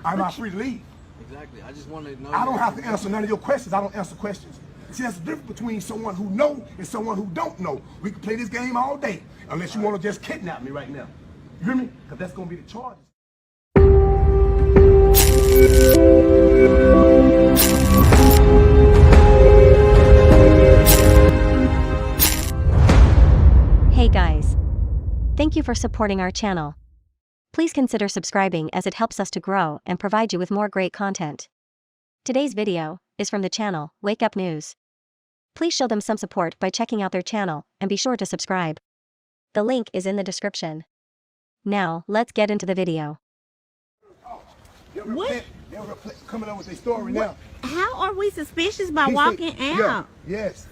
I'm not free to leave. Exactly. I just wanted to know. I don't have to answer none of your questions. I don't answer questions. See, that's the difference between someone who know and someone who don't know. We can play this game all day, unless you want to just kidnap me right now. You hear me? Because that's going to be the charges. Hey guys. Thank you for supporting our channel. Please consider subscribing as it helps us to grow and provide you with more great content. Today's video is from the channel Wake Up News. Please show them some support by checking out their channel and be sure to subscribe. The link is in the description. Now, let's get into the video. What? They're coming up with their story now. How are we suspicious by walking out? Yes.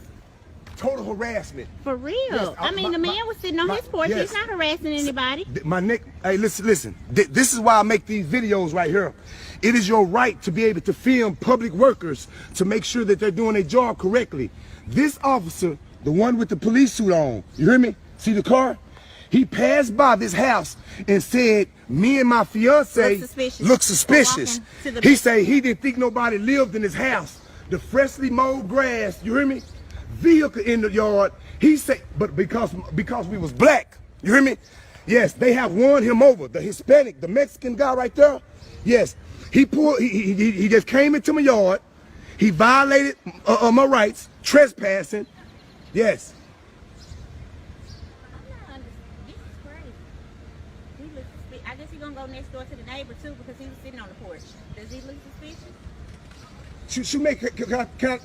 Total harassment. For real. Yes, I mean, the man was sitting on his porch. Yes. He's not harassing anybody. My neck. Hey, listen. This is why I make these videos right here. It is your right to be able to film public workers to make sure that they're doing their job correctly. This officer, the one with the police suit on, you hear me? See the car? He passed by this house and said, me and my fiance look suspicious. He said he didn't think nobody lived in his house. The freshly mowed grass, you hear me? Vehicle in the yard. He said, but because we was black, you hear me? Yes, they have won him over. The Hispanic, the Mexican guy right there. Yes, he just came into my yard. He violated my rights, trespassing. Yes. This is crazy. He looks suspicious. I guess he's gonna go next door to the neighbor too because he was sitting on the porch. Does he look suspicious? Shoemaker, can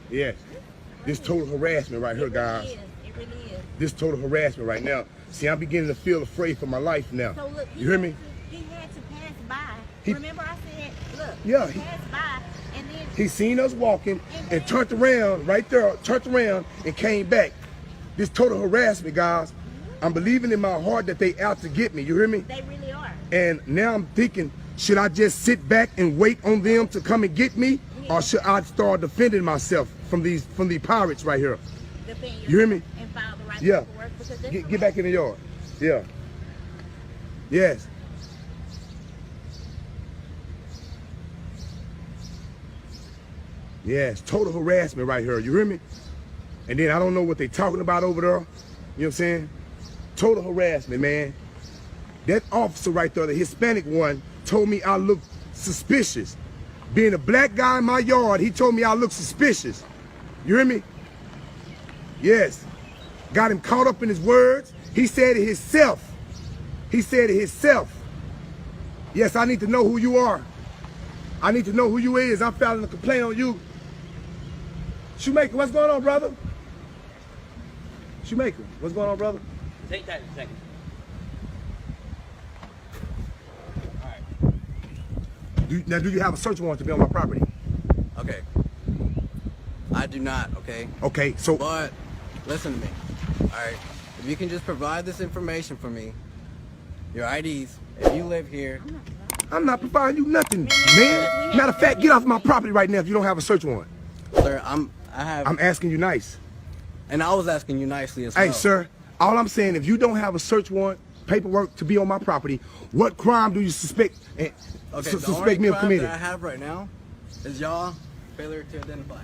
yes, this total harassment right here, guys. It really is. This total harassment right now. See, I'm beginning to feel afraid for my life now. So look, you hear me? He had to pass by. Remember I said, look, yeah, he passed by and then he seen us walking and turned around right there, turned around and came back. This total harassment, guys. I'm believing in my heart that they out to get me. You hear me? They really are. And now I'm thinking, should I just sit back and wait on them to come and get me? Or should I start defending myself from these pirates right here? You hear me? And file the right paperwork because get back in the yard. Yeah. Yes. Yes, total harassment right here. You hear me? And then I don't know what they talking about over there. You know what I'm saying? Total harassment, man. That officer right there, the Hispanic one, told me I look suspicious. Being a black guy in my yard, he told me I look suspicious. You hear me? Yes. Got him caught up in his words. He said it himself. He said it himself. Yes, I need to know who you are. I need to know who you is. I'm filing a complaint on you. Shoemaker, what's going on, brother? Shoemaker, what's going on, brother? Take that in a second. Now, do you have a search warrant to be on my property? Okay. I do not, okay? Okay, so... But, listen to me, alright? If you can just provide this information for me, your IDs, if you live here... I'm not providing you nothing, man. Matter of fact, get off my property right now if you don't have a search warrant. Sir, I'm asking you nice. And I was asking you nicely as well. Hey, sir, all I'm saying, if you don't have a search warrant, paperwork to be on my property, what crime do you suspect suspect me of committing? The only crime that I have right now is y'all failure to identify.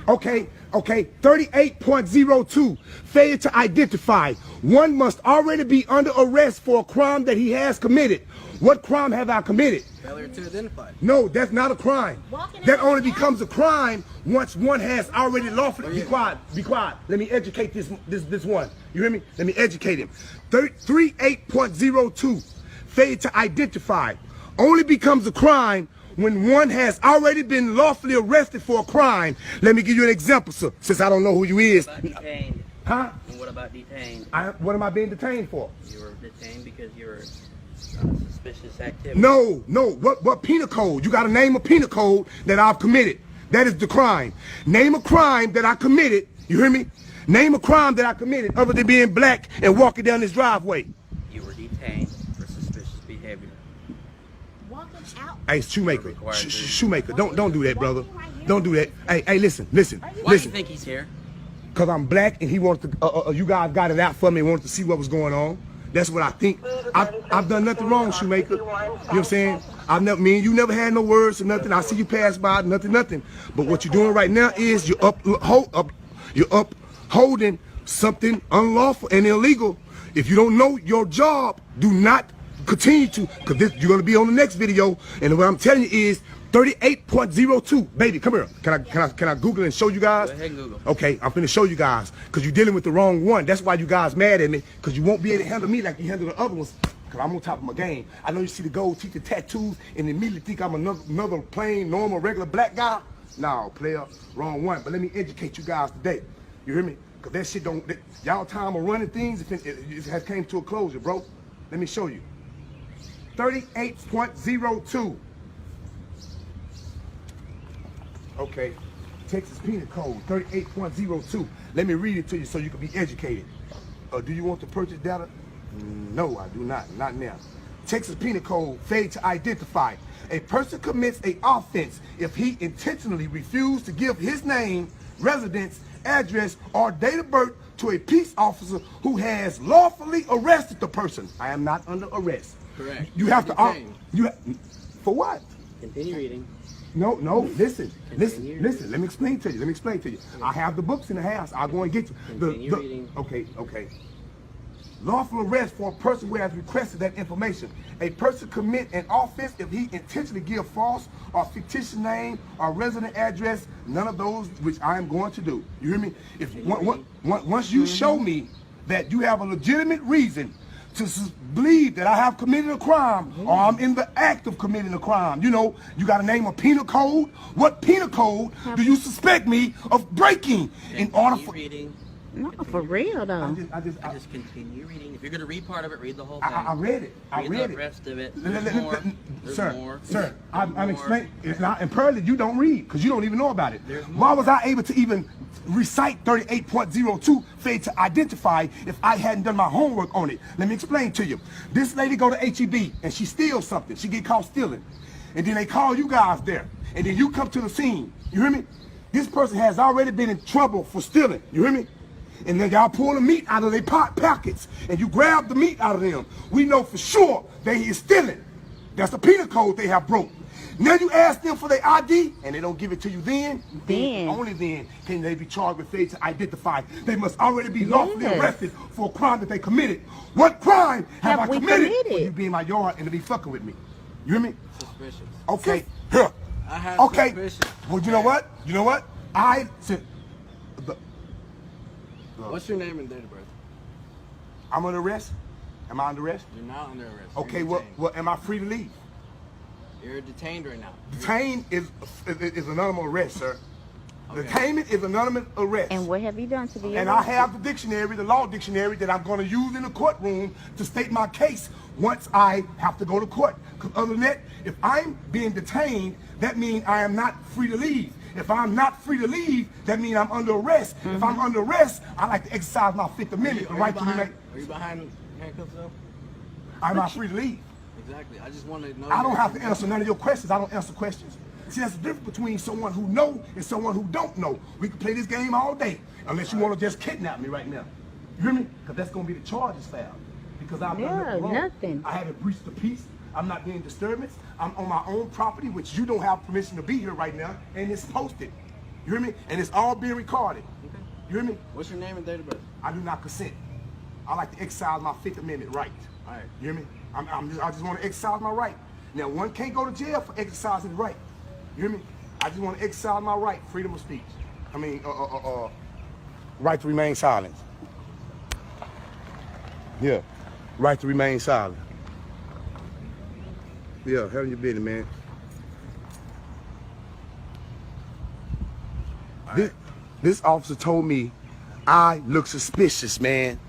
Okay, 38.02, failure to identify. One must already be under arrest for a crime that he has committed. What crime have I committed? Failure to identify. No, that's not a crime. That only becomes a crime once one has already lawfully... Be quiet. Let me educate this one. You hear me? Let me educate him. 38.02, failure to identify, only becomes a crime when one has already been lawfully arrested for a crime. Let me give you an example, sir, since I don't know who you is. What about detained? Huh? And what about detained? What am I being detained for? You were detained because you were suspicious activity. No. What penal code? You got to name a penal code that I've committed. That is the crime. Name a crime that I committed. You hear me? Name a crime that I committed other than being black and walking down this driveway. You were detained for suspicious behavior. Walking out. Hey, Shoemaker. Shoemaker, don't do that, brother. Don't do that. Hey, listen. Why do you think he's here? because I'm black and he wanted to, you guys got it out for me and wanted to see what was going on. That's what I think. I've done nothing wrong, Shoemaker. You know what I'm saying? Me and you never had no words or nothing. I see you pass by, nothing. But what you're doing right now is you're upholding something unlawful and illegal. If you don't know your job, do not continue to, because you're going to be on the next video. And what I'm telling you is 38.02. Baby, come here. Can I Google and show you guys? Go ahead and Google. Okay, I'm finna show you guys, because you're dealing with the wrong one. That's why you guys mad at me, because you won't be able to handle me like you handle the other ones, because I'm on top of my game. I know you see the gold teeth and tattoos and immediately think I'm another plain, normal, regular black guy. No, player, wrong one. But let me educate you guys today. You hear me? Because that shit don't, y'all time of running things, it has came to a closure, bro. Let me show you. 38.02. Okay, Texas Penal Code 38.02. Let me read it to you so you can be educated. Do you want to purchase data? No, I do not now. Texas Penal Code, failure to identify. A person commits an offense if he intentionally refused to give his name, residence, address, or date of birth to a peace officer who has lawfully arrested the person. I am not under arrest. Correct. You have to, for what? Continue reading. No, listen. Let me explain to you. I have the books in the house. I'll go and get you. Continue reading. Okay. Lawful arrest for a person who has requested that information. A person commit an offense if he intentionally give false or fictitious name or resident address, none of those which I am going to do. You hear me? If once you show me that you have a legitimate reason to believe that I have committed a crime or I'm in the act of committing a crime, you know, you got to name a penal code. What penal code do you suspect me of breaking in order for? Reading. No, for real though. I just continue reading. If you're gonna read part of it, read the whole thing. I read it. Read the rest of it. There's more. There's more. Sir, I'm explaining. And apparently you don't read because you don't even know about it. Why was I able to even recite 38.02 failure to identify if I hadn't done my homework on it? Let me explain to you. This lady go to HEB and she steals something. She get caught stealing. And then they call you guys there. And then you come to the scene. You hear me? This person has already been in trouble for stealing. You hear me? And then y'all pull the meat out of their pockets and you grab the meat out of them. We know for sure they is stealing. That's the penal code they have broke. Now you ask them for their ID and they don't give it to you then only then can they be charged with failure to identify. They must already be lawfully arrested for a crime that they committed. What crime have I committed for you be in my yard and to be fucking with me? You hear me? Suspicious. Okay, here. I have Okay. suspicion. Well, you know what? I said, What's your name and date of birth? I'm under arrest. Am I under arrest? You're not under arrest. Okay, You're well, detained. am I free to leave? You're detained right now. Detained is anonymous arrest, sir. Okay. Detainment is anonymous arrest. And what have you done to be And I have the dictionary, the law dictionary, that I'm going to use in the courtroom to state my case once I have to go to court. Because other than that, if I'm being detained, that means I am not free to leave. If I'm not free to leave, that means I'm under arrest. If I'm under arrest, I like to exercise my Fifth Amendment, the right to remain. Are you behind handcuffs though? I'm not free to leave. Exactly. I just want to know. I don't have to answer none of your questions. I don't answer questions. See, that's the difference between someone who know and someone who don't know. We can play this game all day, unless you want to just kidnap me right now. You hear me? Because that's going to be the charges filed. Because I've done nothing wrong. nothing. I haven't breached the peace. I'm not being disturbance. I'm on my own property, which you don't have permission to be here right now, and it's posted. You hear me? And it's all being recorded. Okay. You hear me? What's your name and date of birth? I do not consent. I like to exercise my Fifth Amendment right. All right. You hear me? I just want to exercise my right. Now, one can't go to jail for exercising the right. You hear me? I just want to exercise my right, freedom of speech. I mean, right to remain silent. Yeah, right to remain silent. Yeah, handle your business, man. This officer told me I look suspicious, man.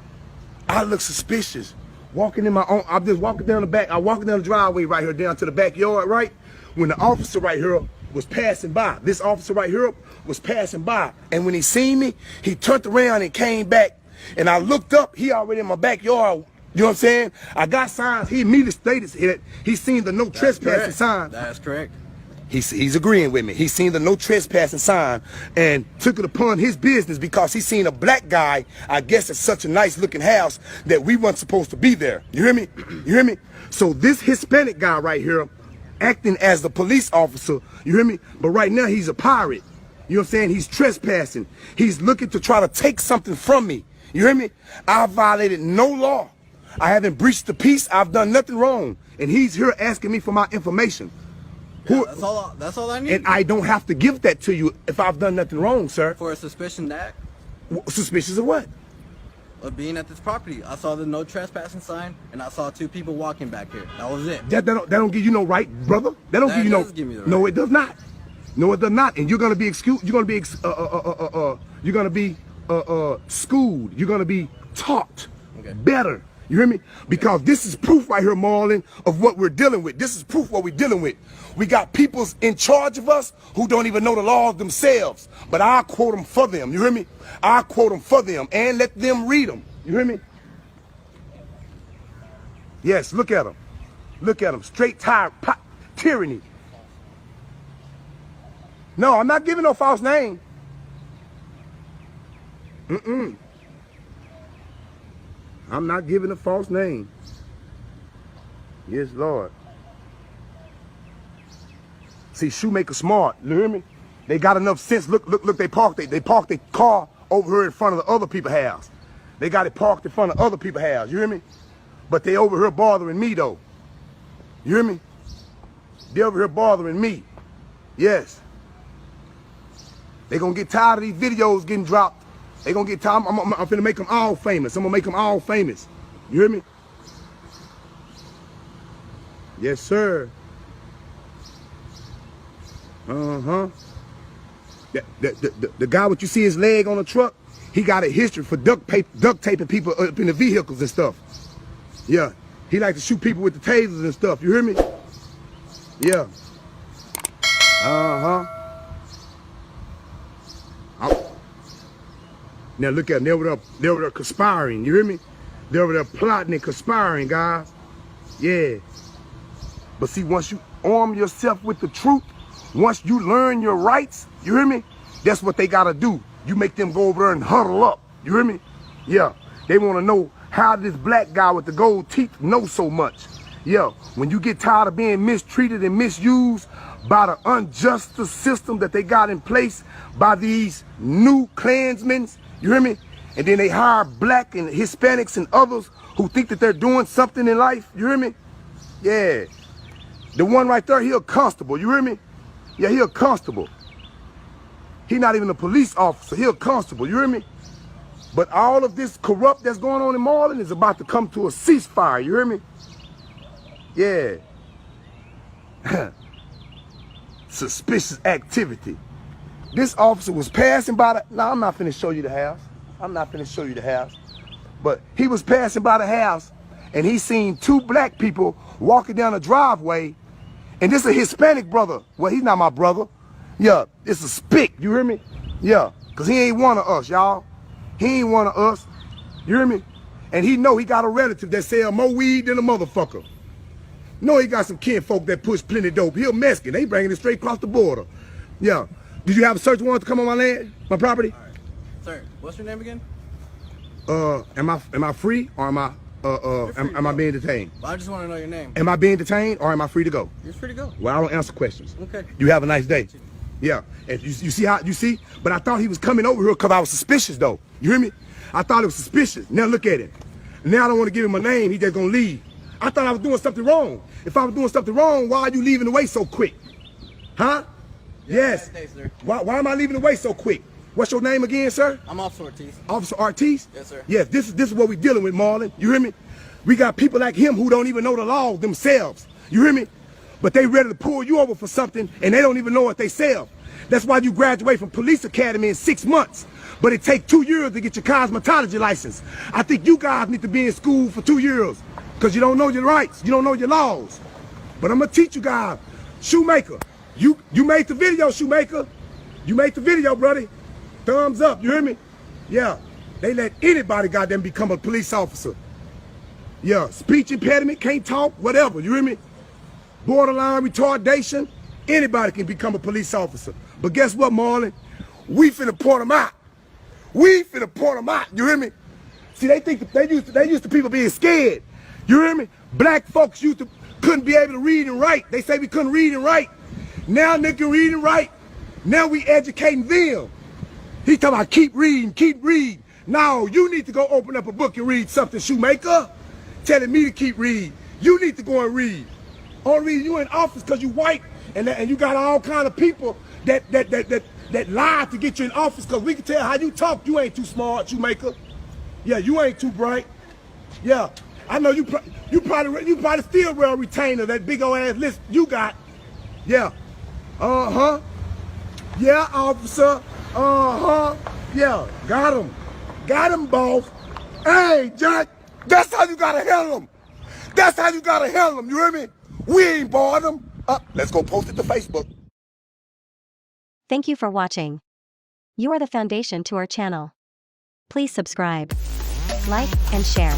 I look suspicious. Walking in my own, I'm just walking down the back. I'm walking down the driveway right here down to the backyard, right? When the officer right here was passing by, this officer right here was passing by. And when he seen me, he turned around and came back. And I looked up, he already in my backyard. You know what I'm saying? I got signs. He immediately stated that he seen the no trespassing sign. That's correct. He's agreeing with me. He's seen the no trespassing sign and took it upon his business because he's seen a black guy, I guess it's such a nice looking house that we weren't supposed to be there. You hear me? You hear me? So this Hispanic guy right here acting as the police officer, you hear me? But right now he's a pirate. You know what I'm saying? He's trespassing. He's looking to try to take something from me. You hear me? I violated no law. I haven't breached the peace. I've done nothing wrong. And he's here asking me for my information. Yeah, that's all I need. And I don't have to give that to you if I've done nothing wrong, sir. For a suspicion that? Suspicious of what? Of being at this property. I saw the no trespassing sign, and I saw 2 people walking back here. That was it. That don't give you no right, brother. That don't give you no. Give me the right. No, it does not. No, it does not. And you're gonna be excused. You're gonna be schooled. You're gonna be taught better. You hear me? Because this is proof right here, Marlon, of what we're dealing with. This is proof what we're dealing with. We got people in charge of us who don't even know the laws themselves. But I quote them for them. You hear me? I quote them for them and let them read them. You hear me? Yes, look at them. Look at them. Straight tyranny. No, I'm not giving no false name. I'm not giving a false name. Yes, Lord. See, Shoemaker smart. You hear me? They got enough sense. Look, they parked their car over here in front of the other people's house. They got it parked in front of other people's house. You hear me? But they over here bothering me, though. You hear me? They over here bothering me. Yes. They gonna get tired of these videos getting dropped. They gonna get tired. I'm finna make them all famous. I'm gonna make them all famous. You hear me? Yes, sir. The guy, what you see his leg on the truck, he got a history for duct taping people up in the vehicles and stuff. Yeah. He like to shoot people with the tasers and stuff. You hear me? Yeah. Now look at them. They were conspiring. You hear me? They were plotting and conspiring, guys. Yeah. But see, once you arm yourself with the truth, once you learn your rights, you hear me? That's what they gotta do. You make them go over there and huddle up. You hear me? Yeah. They wanna know how this black guy with the gold teeth knows so much. Yeah. When you get tired of being mistreated and misused by the unjust system that they got in place by these new Klansmen, you hear me? And then they hire black and Hispanics and others who think that they're doing something in life. You hear me? Yeah. The one right there, he a constable. You hear me? Yeah, he a constable. He not even a police officer. He a constable. You hear me? But all of this corrupt that's going on in Marlin is about to come to a ceasefire. You hear me? Yeah. Suspicious activity. This officer was passing by the... No, I'm not finna show you the house. I'm not finna show you the house. But he was passing by the house and he seen 2 black people walking down the driveway. And this is a Hispanic brother. Well, he's not my brother. Yeah, it's a spick. You hear me? Yeah, because he ain't one of us, y'all. He ain't one of us. You hear me? And he know he got a relative that sell more weed than a motherfucker. No, he got some kinfolk that push plenty dope. He a Mexican. They bringing it straight across the border. Yeah. Did you have a search warrant to come on my land, my property? All right. Sir, what's your name again? Am I free or am I being detained? Well, I just want to know your name. Am I being detained or am I free to go? You're free to go. Well, I don't answer questions. Okay. You have a nice day. Yeah. And you see how you see? But I thought he was coming over here because I was suspicious though. You hear me? I thought it was suspicious. Now look at it. Now I don't want to give him a name. He just gonna leave. I thought I was doing something wrong. If I was doing something wrong, why are you leaving away so quick? Huh? Yes. Day, sir. Why am I leaving away so quick? What's your name again, sir? I'm Officer Ortiz. Officer Ortiz? Yes, sir. Yes, this is what we're dealing with, Marlon. You hear me? We got people like him who don't even know the law themselves. You hear me? But they ready to pull you over for something and they don't even know what they sell. That's why you graduate from police academy in 6 months. But it takes 2 years to get your cosmetology license. I think you guys need to be in school for 2 years because you don't know your rights. You don't know your laws. But I'm going to teach you guys. Shoemaker, you made the video, Shoemaker. You made the video, brother. Thumbs up, you hear me? Yeah. They let anybody goddamn become a police officer. Yeah. Speech impediment, can't talk, whatever, you hear me? Borderline retardation. Anybody can become a police officer. But guess what, Marlon? We finna point them out. We finna point them out. You hear me? See, they think that they used to people being scared. You hear me? Black folks couldn't be able to read and write. They say we couldn't read and write. Now they can read and write. Now we educating them. He talking about keep reading, keep reading. No, you need to go open up a book and read something, Shoemaker. Telling me to keep reading. You need to go and read. Only reason you in office because you white and you got all kind of people that lie to get you in office because we can tell how you talk. You ain't too smart, Shoemaker. Yeah, you ain't too bright. Yeah, I know you probably still wear a retainer, that big old ass list you got. Yeah. Uh-huh. Yeah, officer. Uh-huh. Yeah, got him. Got him, boss. Hey, Jack, that's how you gotta handle him. That's how you gotta handle him, you hear me? We ain't bored them. Let's go post it to Facebook. Thank you for watching. You are the foundation to our channel. Please subscribe, like, and share.